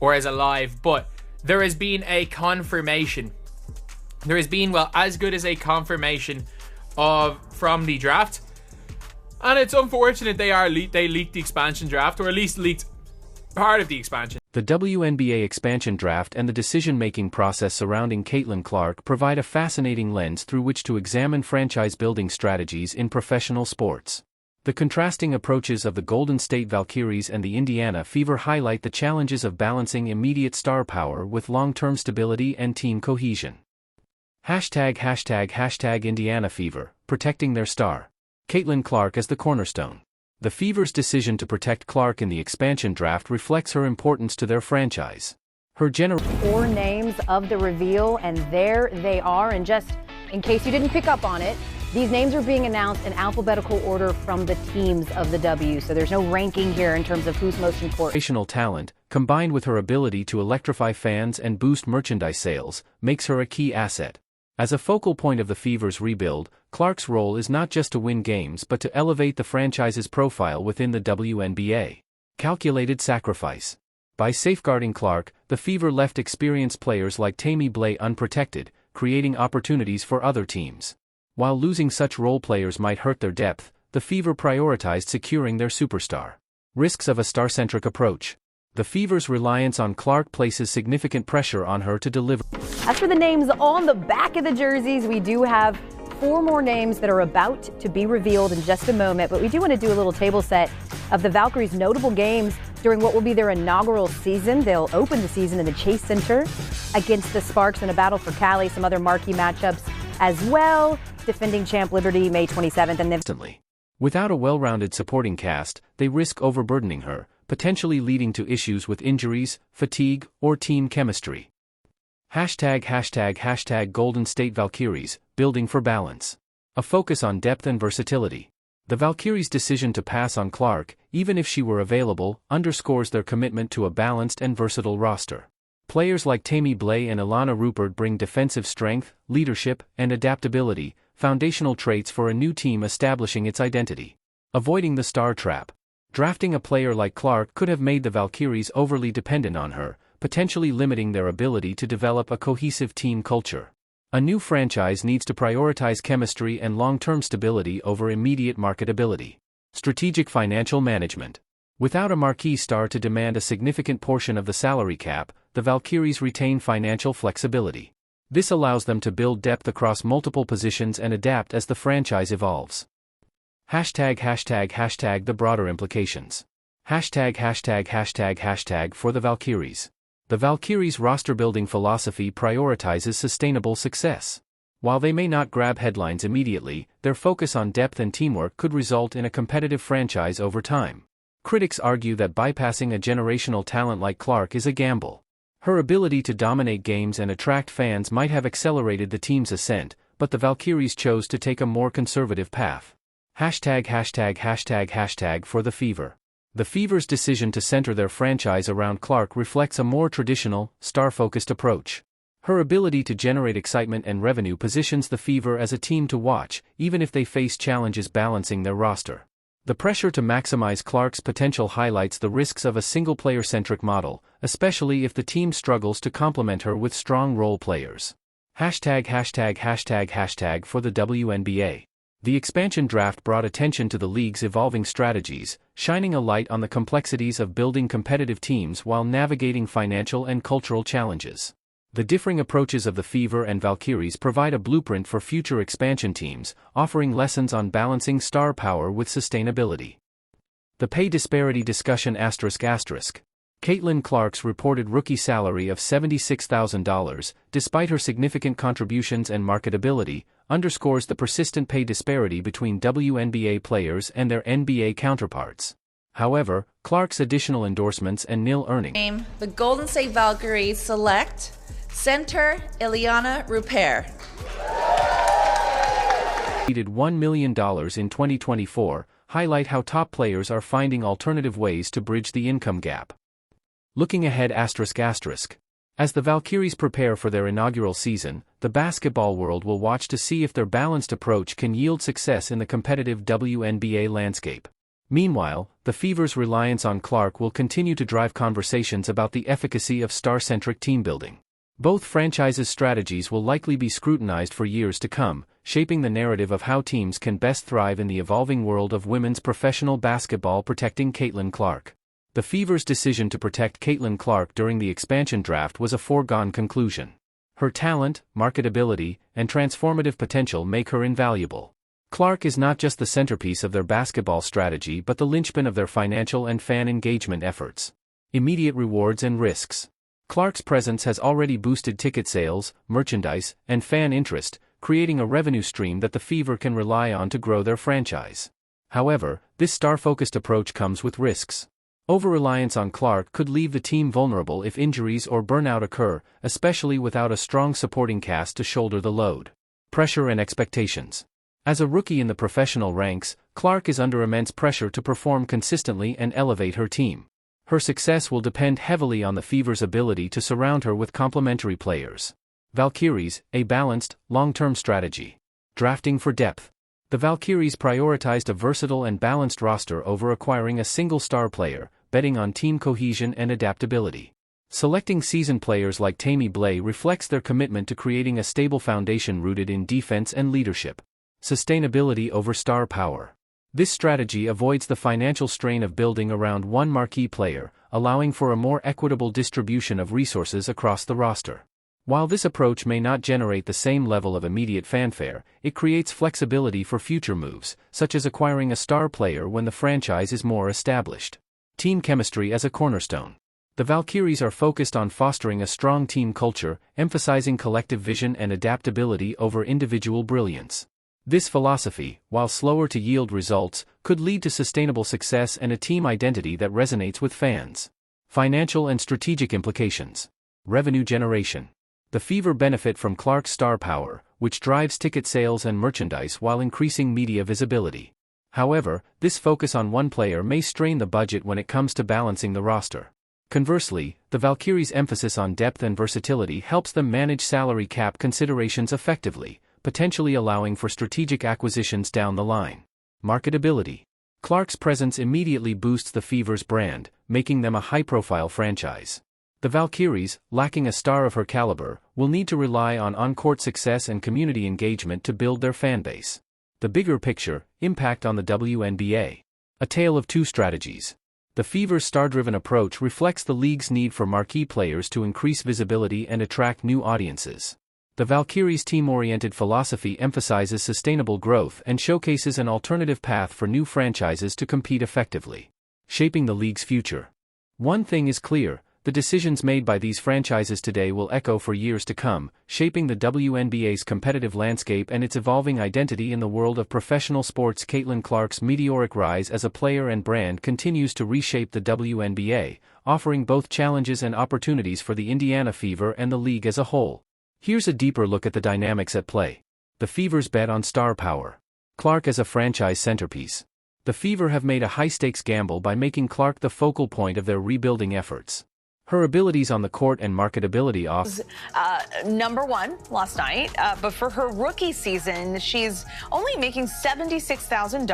or as alive, but there has been a confirmation. There has been, well, as good as a confirmation from the draft. And it's unfortunate they leaked the expansion draft, or at least leaked part of the expansion. The WNBA expansion draft and the decision-making process surrounding Caitlin Clark provide a fascinating lens through which to examine franchise-building strategies in professional sports. The contrasting approaches of the Golden State Valkyries and the Indiana Fever highlight the challenges of balancing immediate star power with long-term stability and team cohesion. ### Indiana Fever, protecting their star. Caitlin Clark as the cornerstone. The Fever's decision to protect Clark in the expansion draft reflects her importance to their franchise. Her 4 names of the reveal, and there they are. And just in case you didn't pick up on it, these names are being announced in alphabetical order from the teams of the W, so there's no ranking here in terms of who's most important. Talent, combined with her ability to electrify fans and boost merchandise sales, makes her a key asset. As a focal point of the Fever's rebuild, Clark's role is not just to win games but to elevate the franchise's profile within the WNBA. Calculated sacrifice. By safeguarding Clark, the Fever left experienced players like Tammy Blay unprotected, creating opportunities for other teams. While losing such role players might hurt their depth, the Fever prioritized securing their superstar. Risks of a star-centric approach. The Fever's reliance on Clark places significant pressure on her to deliver. As for the names on the back of the jerseys, we do have 4 more names that are about to be revealed in just a moment, but we do want to do a little table set of the Valkyries' notable games during what will be their inaugural season. They'll open the season in the Chase Center against the Sparks in a battle for Cali. Some other marquee matchups as well. Defending champ Liberty May 27th, and then instantly. Without a well-rounded supporting cast, they risk overburdening her, potentially leading to issues with injuries, fatigue, or team chemistry. ## Golden State Valkyries, building for balance. A focus on depth and versatility. The Valkyries' decision to pass on Clark, even if she were available, underscores their commitment to a balanced and versatile roster. Players like Tammy Blay and Ilana Rupert bring defensive strength, leadership, and adaptability, foundational traits for a new team establishing its identity. Avoiding the star trap. Drafting a player like Clark could have made the Valkyries overly dependent on her, potentially limiting their ability to develop a cohesive team culture. A new franchise needs to prioritize chemistry and long-term stability over immediate marketability. Strategic financial management. Without a marquee star to demand a significant portion of the salary cap, the Valkyries retain financial flexibility. This allows them to build depth across multiple positions and adapt as the franchise evolves. ### The broader implications. ### For the Valkyries. The Valkyries' roster-building philosophy prioritizes sustainable success. While they may not grab headlines immediately, their focus on depth and teamwork could result in a competitive franchise over time. Critics argue that bypassing a generational talent like Clark is a gamble. Her ability to dominate games and attract fans might have accelerated the team's ascent, but the Valkyries chose to take a more conservative path. ### For the Fever. The Fever's decision to center their franchise around Clark reflects a more traditional, star-focused approach. Her ability to generate excitement and revenue positions the Fever as a team to watch, even if they face challenges balancing their roster. The pressure to maximize Clark's potential highlights the risks of a single-player-centric model, especially if the team struggles to complement her with strong role players. ### For the WNBA. The expansion draft brought attention to the league's evolving strategies, shining a light on the complexities of building competitive teams while navigating financial and cultural challenges. The differing approaches of the Fever and Valkyries provide a blueprint for future expansion teams, offering lessons on balancing star power with sustainability. The pay disparity discussion ***. Caitlin Clark's reported rookie salary of $76,000, despite her significant contributions and marketability, underscores the persistent pay disparity between WNBA players and their NBA counterparts. However, Clark's additional endorsements and nil earning. The Golden State Valkyries select center Ilana Rupert. $1 million in 2024, highlight how top players are finding alternative ways to bridge the income gap. Looking ahead ***. As the Valkyries prepare for their inaugural season, the basketball world will watch to see if their balanced approach can yield success in the competitive WNBA landscape. Meanwhile, the Fever's reliance on Clark will continue to drive conversations about the efficacy of star-centric team building. Both franchises' strategies will likely be scrutinized for years to come, shaping the narrative of how teams can best thrive in the evolving world of women's professional basketball. Protecting Caitlin Clark. The Fever's decision to protect Caitlin Clark during the expansion draft was a foregone conclusion. Her talent, marketability, and transformative potential make her invaluable. Clark is not just the centerpiece of their basketball strategy but the linchpin of their financial and fan engagement efforts. Immediate rewards and risks. Clark's presence has already boosted ticket sales, merchandise, and fan interest, creating a revenue stream that the Fever can rely on to grow their franchise. However, this star-focused approach comes with risks. Over-reliance on Clark could leave the team vulnerable if injuries or burnout occur, especially without a strong supporting cast to shoulder the load. Pressure and expectations. As a rookie in the professional ranks, Clark is under immense pressure to perform consistently and elevate her team. Her success will depend heavily on the Fever's ability to surround her with complementary players. Valkyries, a balanced, long-term strategy. Drafting for depth. The Valkyries prioritized a versatile and balanced roster over acquiring a single star player, betting on team cohesion and adaptability. Selecting seasoned players like Tammy Blay reflects their commitment to creating a stable foundation rooted in defense and leadership. Sustainability over star power. This strategy avoids the financial strain of building around one marquee player, allowing for a more equitable distribution of resources across the roster. While this approach may not generate the same level of immediate fanfare, it creates flexibility for future moves, such as acquiring a star player when the franchise is more established. Team chemistry as a cornerstone. The Valkyries are focused on fostering a strong team culture, emphasizing collective vision and adaptability over individual brilliance. This philosophy, while slower to yield results, could lead to sustainable success and a team identity that resonates with fans. Financial and strategic implications. Revenue generation. The Fever benefit from Clark's star power, which drives ticket sales and merchandise while increasing media visibility. However, this focus on one player may strain the budget when it comes to balancing the roster. Conversely, the Valkyries' emphasis on depth and versatility helps them manage salary cap considerations effectively, potentially allowing for strategic acquisitions down the line. Marketability. Clark's presence immediately boosts the Fever's brand, making them a high-profile franchise. The Valkyries, lacking a star of her caliber, will need to rely on on-court success and community engagement to build their fanbase. The bigger picture, impact on the WNBA. A tale of two strategies. The Fever's star-driven approach reflects the league's need for marquee players to increase visibility and attract new audiences. The Valkyries' team-oriented philosophy emphasizes sustainable growth and showcases an alternative path for new franchises to compete effectively. Shaping the league's future. One thing is clear, the decisions made by these franchises today will echo for years to come, shaping the WNBA's competitive landscape and its evolving identity in the world of professional sports. Caitlin Clark's meteoric rise as a player and brand continues to reshape the WNBA, offering both challenges and opportunities for the Indiana Fever and the league as a whole. Here's a deeper look at the dynamics at play. The Fever's bet on star power. Clark as a franchise centerpiece. The Fever have made a high-stakes gamble by making Clark the focal point of their rebuilding efforts. Her abilities on the court and marketability off. Number one last night, but for her rookie season, she's only making $76,000.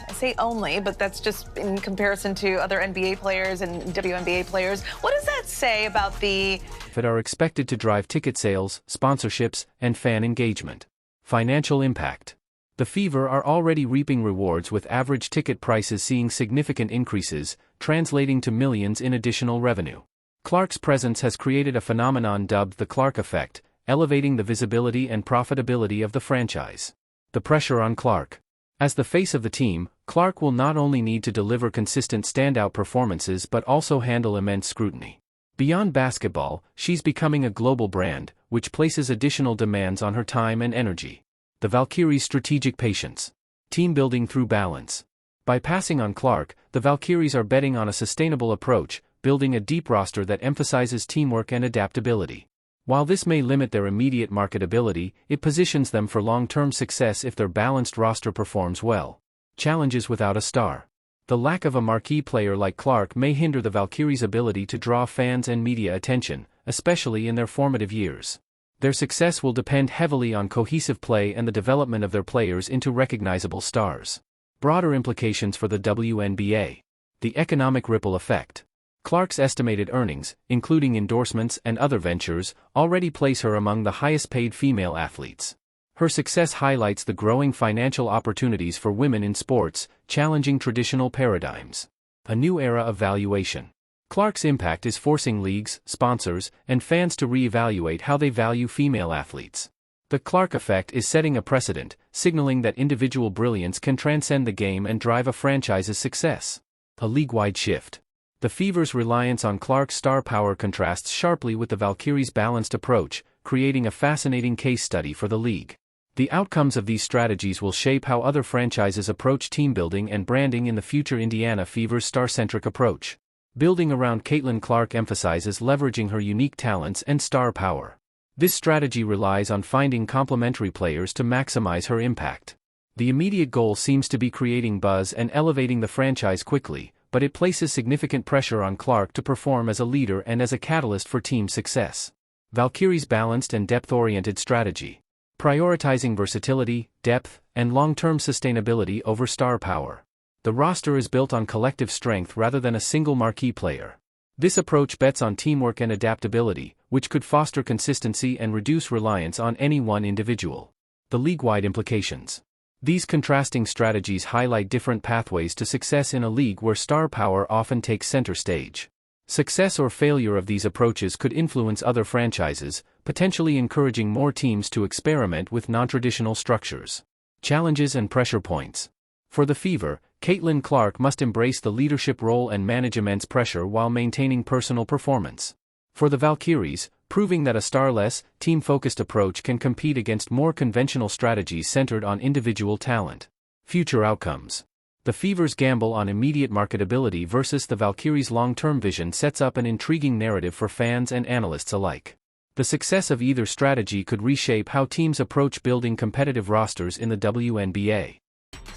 I say only, but that's just in comparison to other NBA players and WNBA players. What does that say about the... that are expected to drive ticket sales, sponsorships, and fan engagement. Financial impact. The Fever are already reaping rewards with average ticket prices seeing significant increases, translating to millions in additional revenue. Clark's presence has created a phenomenon dubbed the Clark effect, elevating the visibility and profitability of the franchise. The pressure on Clark. As the face of the team, Clark will not only need to deliver consistent standout performances but also handle immense scrutiny. Beyond basketball, she's becoming a global brand, which places additional demands on her time and energy. The Valkyries' strategic patience. Team building through balance. By passing on Clark, the Valkyries are betting on a sustainable approach, building a deep roster that emphasizes teamwork and adaptability. While this may limit their immediate marketability, it positions them for long-term success if their balanced roster performs well. Challenges without a star. The lack of a marquee player like Clark may hinder the Valkyries' ability to draw fans and media attention, especially in their formative years. Their success will depend heavily on cohesive play and the development of their players into recognizable stars. Broader implications for the WNBA. The economic ripple effect. Clark's estimated earnings, including endorsements and other ventures, already place her among the highest-paid female athletes. Her success highlights the growing financial opportunities for women in sports, challenging traditional paradigms. A new era of valuation. Clark's impact is forcing leagues, sponsors, and fans to re-evaluate how they value female athletes. The Clark effect is setting a precedent, signaling that individual brilliance can transcend the game and drive a franchise's success. A league-wide shift. The Fever's reliance on Clark's star power contrasts sharply with the Valkyries' balanced approach, creating a fascinating case study for the league. The outcomes of these strategies will shape how other franchises approach team building and branding in the future. Indiana Fever's star-centric approach. Building around Caitlin Clark emphasizes leveraging her unique talents and star power. This strategy relies on finding complementary players to maximize her impact. The immediate goal seems to be creating buzz and elevating the franchise quickly, but it places significant pressure on Clark to perform as a leader and as a catalyst for team success. Valkyrie's balanced and depth-oriented strategy. Prioritizing versatility, depth, and long-term sustainability over star power. The roster is built on collective strength rather than a single marquee player. This approach bets on teamwork and adaptability, which could foster consistency and reduce reliance on any one individual. The league-wide implications. These contrasting strategies highlight different pathways to success in a league where star power often takes center stage. Success or failure of these approaches could influence other franchises, potentially encouraging more teams to experiment with non-traditional structures. Challenges and pressure points. For the Fever, Caitlin Clark must embrace the leadership role and manage immense pressure while maintaining personal performance. For the Valkyries, proving that a starless, team-focused approach can compete against more conventional strategies centered on individual talent. Future outcomes. The Fever's gamble on immediate marketability versus the Valkyries' long-term vision sets up an intriguing narrative for fans and analysts alike. The success of either strategy could reshape how teams approach building competitive rosters in the WNBA.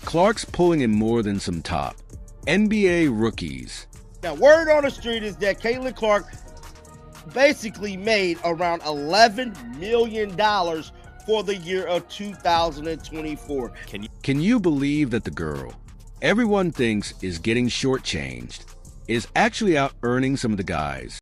Clark's pulling in more than some top NBA rookies. Now, word on the street is that Caitlin Clark basically made around $11 million for the year of 2024. Can you believe that the girl everyone thinks is getting shortchanged is actually out earning some of the guys